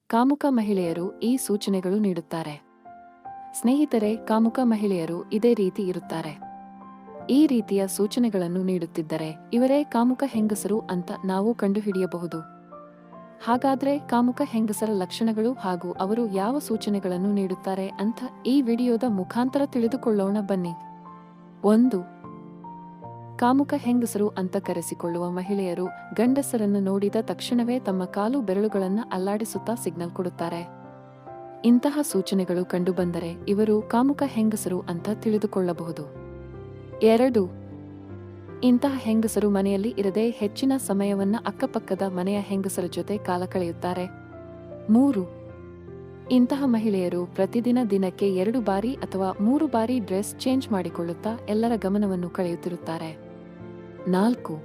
ಕಾಮುಕ ಮಹಿಳೆಯರು ಈ ಸೂಚನೆಗಳು ನೀಡುತ್ತಾರೆ. ಸ್ನೇಹಿತರೆ, ಕಾಮುಕ ಮಹಿಳೆಯರು ಇದೇ ರೀತಿ ಇರುತ್ತಾರೆ. ಈ ರೀತಿಯ ಸೂಚನೆಗಳನ್ನು ನೀಡುತ್ತಿದ್ದರೆ ಇವರೇ ಕಾಮುಕ ಹೆಂಗಸರು ಅಂತ ನಾವು ಕಂಡುಹಿಡಿಯಬಹುದು. ಹಾಗಾದ್ರೆ ಕಾಮುಕ ಹೆಂಗಸರ ಲಕ್ಷಣಗಳು ಹಾಗೂ ಅವರು ಯಾವ ಸೂಚನೆಗಳನ್ನು ನೀಡುತ್ತಾರೆ ಅಂತ ಈ ವಿಡಿಯೋದ ಮುಖಾಂತರ ತಿಳಿದುಕೊಳ್ಳೋಣ ಬನ್ನಿ. 1. ಕಾಮುಕ ಹೆಂಗಸರು ಅಂತ ಕರೆಸಿಕೊಳ್ಳುವ ಮಹಿಳೆಯರು ಗಂಡಸರನ್ನು ನೋಡಿದ ತಕ್ಷಣವೇ ತಮ್ಮ ಕಾಲು ಬೆರಳುಗಳನ್ನು ಅಲ್ಲಾಡಿಸುತ್ತಾ ಸಿಗ್ನಲ್ ಕೊಡುತ್ತಾರೆ. ಇಂತಹ ಸೂಚನೆಗಳು ಕಂಡುಬಂದರೆ ಇವರು ಕಾಮುಕ ಹೆಂಗಸರು ಅಂತ ತಿಳಿದುಕೊಳ್ಳಬಹುದು. 2. ಇಂತಹ ಹೆಂಗಸರು ಮನೆಯಲ್ಲಿ ಇರದೆ ಹೆಚ್ಚಿನ ಸಮಯವನ್ನ ಅಕ್ಕಪಕ್ಕದ ಮನೆಯ ಹೆಂಗಸರ ಜೊತೆ ಕಾಲ ಕಳೆಯುತ್ತಾರೆ. 3. ಇಂತಹ ಮಹಿಳೆಯರು ಪ್ರತಿದಿನ ದಿನಕ್ಕೆ 2 ಬಾರಿ ಅಥವಾ 3 ಬಾರಿ ಡ್ರೆಸ್ ಚೇಂಜ್ ಮಾಡಿಕೊಳ್ಳುತ್ತಾ ಎಲ್ಲರ ಗಮನವನ್ನು ಕಳೆಯುತ್ತಿರುತ್ತಾರೆ. 4.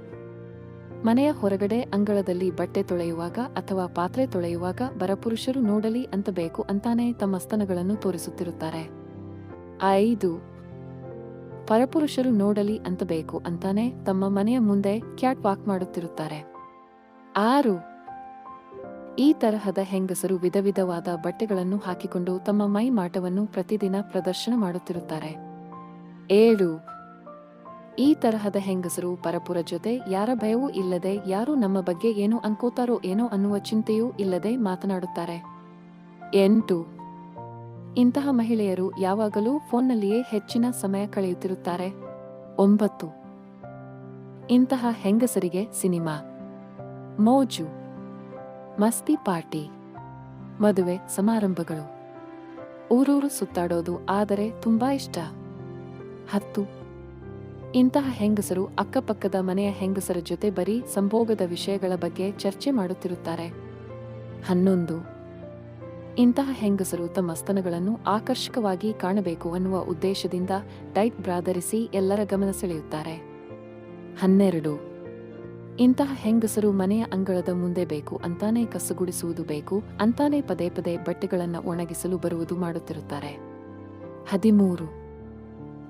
ಮನೆಯ ಹೊರಗಡೆ ಅಂಗಳದಲ್ಲಿ ಬಟ್ಟೆ ತೊಳೆಯುವಾಗ ಅಥವಾ ಪಾತ್ರೆ ತೊಳೆಯುವಾಗ ಬರಪುರುಷರು ನೋಡಲಿ ಅಂತ ಬೇಕು ಅಂತಾನೆ ತಮ್ಮ ಸ್ತನಗಳನ್ನು ತೋರಿಸುತ್ತಿರುತ್ತಾರೆ. 5. ಪರಪುರುಷರು ನೋಡಲಿ ಅಂತ ಬೇಕು ಅಂತಾನೆ ತಮ್ಮ ಮನೆಯ ಮುಂದೆ ಕ್ಯಾಟ್ ವಾಕ್ ಮಾಡುತ್ತಿರುತ್ತಾರೆ. 6. ಈ ತರಹದ ಹೆಂಗಸರು ವಿಧ ವಿಧವಾದ ಬಟ್ಟೆಗಳನ್ನು ಹಾಕಿಕೊಂಡು ತಮ್ಮ ಮೈ ಮಾಟವನ್ನು ಪ್ರತಿದಿನ ಪ್ರದರ್ಶನ ಮಾಡುತ್ತಿರುತ್ತಾರೆ. 7. ಈ ತರಹದ ಹೆಂಗಸರು ಪರಪುರ ಜೊತೆ ಯಾರ ಭಯವೂ ಇಲ್ಲದೆ, ಯಾರು ನಮ್ಮ ಬಗ್ಗೆ ಏನು ಅನ್ಕೋತಾರೋ ಏನೋ ಅನ್ನುವ ಚಿಂತೆಯೂ ಇಲ್ಲದೆ ಮಾತನಾಡುತ್ತಾರೆ. 8. ಇಂತಹ ಮಹಿಳೆಯರು ಯಾವಾಗಲೂ ಫೋನ್ನಲ್ಲಿಯೇ ಹೆಚ್ಚಿನ ಸಮಯ ಕಳೆಯುತ್ತಿರುತ್ತಾರೆ. 9. ಇಂತಹ ಹೆಂಗಸರಿಗೆ ಸಿನಿಮಾ, ಮೋಜು, ಮಸ್ತಿ ಪಾರ್ಟಿ, ಮದುವೆ ಸಮಾರಂಭಗಳು, ಊರೂರು ಸುತ್ತಾಡೋದು ಆದರೆ ತುಂಬಾ ಇಷ್ಟ. 10. ಇಂತಹ ಹೆಂಗಸರು ಅಕ್ಕಪಕ್ಕದ ಮನೆಯ ಹೆಂಗಸರ ಜೊತೆ ಬರೀ ಸಂಭೋಗದ ವಿಷಯಗಳ ಬಗ್ಗೆ ಚರ್ಚೆ ಮಾಡುತ್ತಿರುತ್ತಾರೆ. 11. ಇಂತಹ ಹೆಂಗಸರು ತಮ್ಮ ಸ್ತನಗಳನ್ನು ಆಕರ್ಷಕವಾಗಿ ಕಾಣಬೇಕು ಅನ್ನುವ ಉದ್ದೇಶದಿಂದ ಟೈಟ್ ಬ್ರಾ ಧರಿಸಿ ಎಲ್ಲರ ಗಮನ ಸೆಳೆಯುತ್ತಾರೆ. 12. ಇಂತಹ ಹೆಂಗಸರು ಮನೆಯ ಅಂಗಳದ ಮುಂದೆ ಬೇಕು ಅಂತಾನೆ ಕಸಗುಡಿಸುವುದು ಬೇಕು ಅಂತಾನೆ ಪದೇ ಪದೇ ಬಟ್ಟೆಗಳನ್ನು ಒಣಗಿಸಲು ಬರುವುದು ಮಾಡುತ್ತಿರುತ್ತಾರೆ. 13.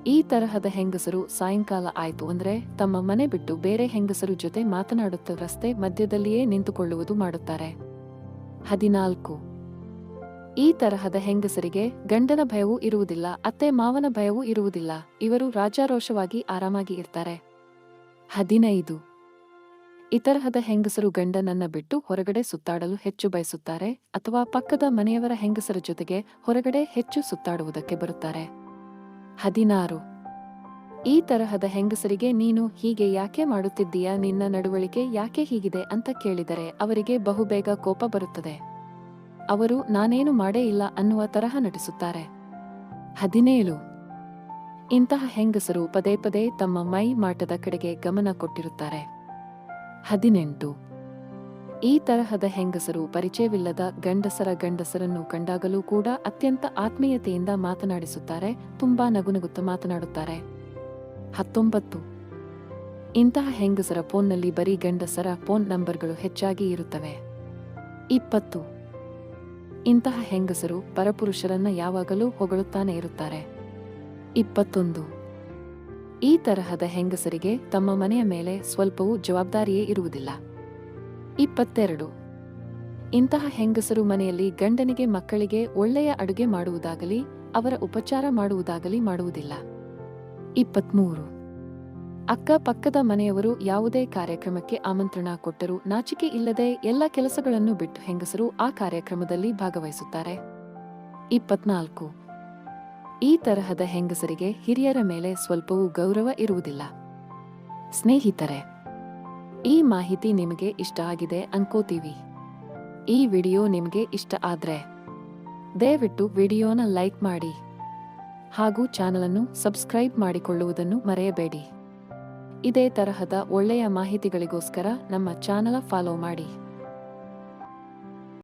ಈ ತರಹದ ಹೆಂಗಸರು ಸಾಯಂಕಾಲ ಆಯ್ತು ಅಂದ್ರೆ ತಮ್ಮ ಮನೆ ಬಿಟ್ಟು ಬೇರೆ ಹೆಂಗಸರು ಜೊತೆ ಮಾತನಾಡುತ್ತಾ ರಸ್ತೆ ಮಧ್ಯದಲ್ಲಿಯೇ ನಿಂತುಕೊಳ್ಳುವುದು ಮಾಡುತ್ತಾರೆ. 14. ಈ ತರಹದ ಹೆಂಗಸರಿಗೆ ಗಂಡನ ಭಯವೂ ಇರುವುದಿಲ್ಲ, ಅತ್ತೆ ಮಾವನ ಭಯವೂ ಇರುವುದಿಲ್ಲ, ಇವರು ರಾಜಾರೋಷವಾಗಿ ಆರಾಮಾಗಿ ಇರ್ತಾರೆ. 15. ಈ ತರಹದ ಹೆಂಗಸರು ಗಂಡನನ್ನ ಬಿಟ್ಟು ಹೊರಗಡೆ ಸುತ್ತಾಡಲು ಹೆಚ್ಚು ಬಯಸುತ್ತಾರೆ ಅಥವಾ ಪಕ್ಕದ ಮನೆಯವರ ಹೆಂಗಸರ ಜೊತೆಗೆ ಹೊರಗಡೆ ಹೆಚ್ಚು ಸುತ್ತಾಡುವುದಕ್ಕೆ ಬರುತ್ತಾರೆ. 16. ಈ ತರಹದ ಹೆಂಗಸರಿಗೆ ನೀನು ಹೀಗೆ ಯಾಕೆ ಮಾಡುತ್ತಿದ್ದೀಯಾ, ನಿನ್ನ ನಡವಳಿಕೆ ಯಾಕೆ ಹೀಗಿದೆ ಅಂತ ಕೇಳಿದರೆ ಅವರಿಗೆ ಬಹುಬೇಗ ಕೋಪ ಬರುತ್ತದೆ. ಅವರು ನಾನೇನು ಮಾಡೇ ಇಲ್ಲ ಅನ್ನುವ ತರಹ ನಟಿಸುತ್ತಾರೆ. 17. ಇಂತಹ ಹೆಂಗಸರು ಪದೇ ಪದೇ ತಮ್ಮ ಮೈ ಮಾಟದ ಕಡೆಗೆ ಗಮನ ಕೊಟ್ಟಿರುತ್ತಾರೆ. 18. ಈ ತರಹದ ಹೆಂಗಸರು ಪರಿಚಯವಿಲ್ಲದ ಗಂಡಸರನ್ನು ಕಂಡಾಗಲೂ ಕೂಡ ಅತ್ಯಂತ ಆತ್ಮೀಯತೆಯಿಂದ ಮಾತನಾಡಿಸುತ್ತಾರೆ, ತುಂಬಾ ನಗುನಗುತ್ತಾ ಮಾತನಾಡುತ್ತಾರೆ. 19. ಇಂತಹ ಹೆಂಗಸರ ಫೋನ್ನಲ್ಲಿ ಬರೀ ಗಂಡಸರ ಫೋನ್ ನಂಬರ್ಗಳು ಹೆಚ್ಚಾಗಿ ಇರುತ್ತವೆ. 20. ಇಂತಹ ಹೆಂಗಸರು ಪರಪುರುಷರನ್ನ ಯಾವಾಗಲೂ ಹೊಗಳುತ್ತಾನೆ ಇರುತ್ತಾರೆ. 21. ಈ ತರಹದ ಹೆಂಗಸರಿಗೆ ತಮ್ಮ ಮನೆಯ ಮೇಲೆ ಸ್ವಲ್ಪವೂ ಜವಾಬ್ದಾರಿಯೇ ಇರುವುದಿಲ್ಲ. 22. ಇಂತಹ ಹೆಂಗಸರು ಮನೆಯಲ್ಲಿ ಗಂಡನಿಗೆ ಮಕ್ಕಳಿಗೆ ಒಳ್ಳೆಯ ಅಡುಗೆ ಮಾಡುವುದಾಗಲಿ ಅವರ ಉಪಚಾರ ಮಾಡುವುದಾಗಲಿ ಮಾಡುವುದಿಲ್ಲ. 23. ಅಕ್ಕಪಕ್ಕದ ಮನೆಯವರು ಯಾವುದೇ ಕಾರ್ಯಕ್ರಮಕ್ಕೆ ಆಮಂತ್ರಣ ಕೊಟ್ಟರೂ ನಾಚಿಕೆ ಇಲ್ಲದೆ ಎಲ್ಲ ಕೆಲಸಗಳನ್ನು ಬಿಟ್ಟು ಹೆಂಗಸರು ಆ ಕಾರ್ಯಕ್ರಮದಲ್ಲಿ ಭಾಗವಹಿಸುತ್ತಾರೆ. 24. ಈ ತರಹದ ಹೆಂಗಸರಿಗೆ ಹಿರಿಯರ ಮೇಲೆ ಸ್ವಲ್ಪವೂ ಗೌರವ ಇರುವುದಿಲ್ಲ. ಸ್ನೇಹಿತರೆ, ಈ ಮಾಹಿತಿ ನಿಮಗೆ ಇಷ್ಟ ಆಗಿದೆ ಅನ್ಕೋತೀವಿ. ಈ ವಿಡಿಯೋ ನಿಮಗೆ ಇಷ್ಟ ಆದ್ರೆ ದಯವಿಟ್ಟು ವಿಡಿಯೋನ ಲೈಕ್ ಮಾಡಿ ಹಾಗೂ ಚಾನಲನ್ನು ಸಬ್ಸ್ಕ್ರೈಬ್ ಮಾಡಿಕೊಳ್ಳುವುದನ್ನು ಮರೆಯಬೇಡಿ. ಇದೇ ತರಹದ ಒಳ್ಳೆಯ ಮಾಹಿತಿಗಳಿಗೋಸ್ಕರ ನಮ್ಮ ಚಾನಲ ಫಾಲೋ ಮಾಡಿ.